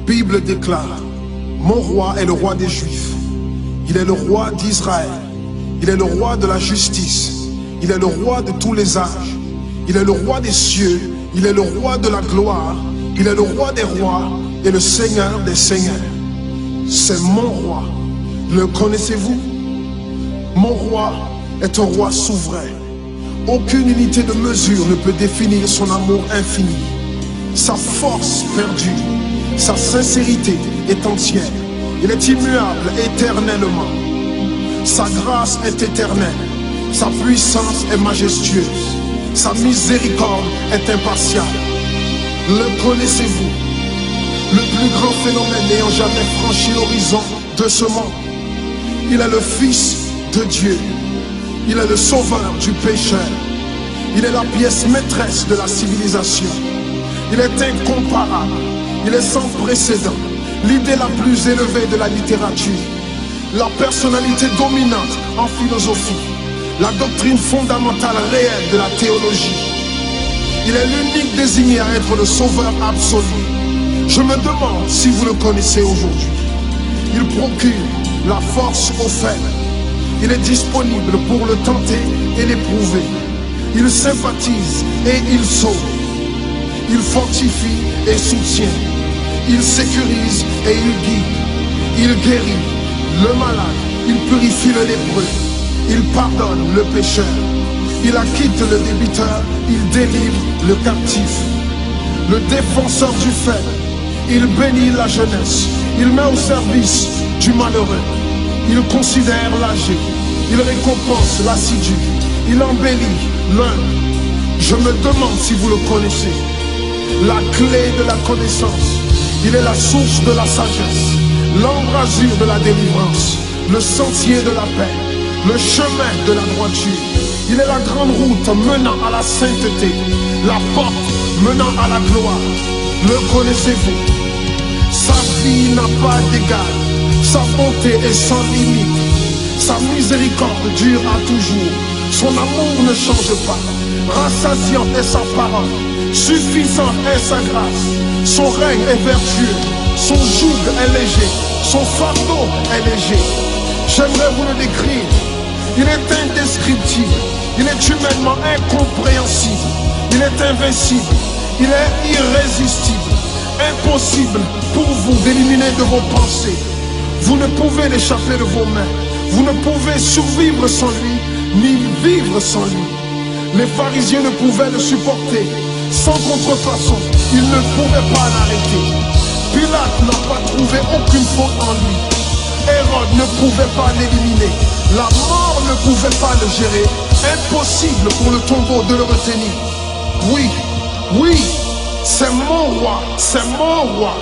Bible déclare, mon roi est le roi des Juifs. Il est le roi d'Israël. Il est le roi de la justice. Il est le roi de tous les âges. Il est le roi des cieux. Il est le roi de la gloire. Il est le roi des rois et le Seigneur des seigneurs. C'est mon roi. Le connaissez-vous? Mon roi est un roi souverain. Aucune unité de mesure ne peut définir son amour infini. Sa force perdue, sa sincérité est entière. Il est immuable éternellement. Sa grâce est éternelle. Sa puissance est majestueuse. Sa miséricorde est impartiale. Le connaissez-vous? Le plus grand phénomène n'ayant jamais franchi l'horizon de ce monde. Il est le Fils de Dieu. Il est le sauveur du pécheur. Il est la pièce maîtresse de la civilisation. Il est incomparable. Il est sans précédent. L'idée la plus élevée de la littérature. La personnalité dominante en philosophie. La doctrine fondamentale réelle de la théologie. Il est l'unique désigné à être le sauveur absolu. Je me demande si vous le connaissez aujourd'hui. Il procure la force aux faibles. Il est disponible pour le tenter et l'éprouver. Il sympathise et il sauve. Il fortifie et soutient. Il sécurise et il guide. Il guérit le malade. Il purifie le lépreux. Il pardonne le pécheur. Il acquitte le débiteur. Il délivre le captif. Le défenseur du faible. Il bénit la jeunesse. Il met au service du malheureux. Il considère l'âgé. Il récompense l'assidu. Il embellit l'humble. Je me demande si vous le connaissez. La clé de la connaissance. Il est la source de la sagesse. L'embrasure de la délivrance. Le sentier de la paix. Le chemin de la droiture. Il est la grande route menant à la sainteté. La porte menant à la gloire. Le connaissez-vous? Sa vie n'a pas d'égal. Sa bonté est sans limite. Sa miséricorde dure à toujours. Son amour ne change pas. Rassasiante est sa parole. Suffisante est sa grâce. Son règne est vertueux. Son joug est léger. Son fardeau est léger. J'aimerais vous le décrire. Il est indescriptible. Il est humainement incompréhensible. Il est invincible. Il est irrésistible. Impossible pour vous d'éliminer de vos pensées. Vous ne pouvez l'échapper de vos mains. Vous ne pouvez survivre sans lui, ni vivre sans lui. Les pharisiens ne pouvaient le supporter. Sans contrefaçon, ils ne pouvaient pas l'arrêter. Pilate n'a pas trouvé aucune faute en lui. Hérode ne pouvait pas l'éliminer. La mort ne pouvait pas le gérer. Impossible pour le tombeau de le retenir. Oui, oui, c'est mon roi, c'est mon roi.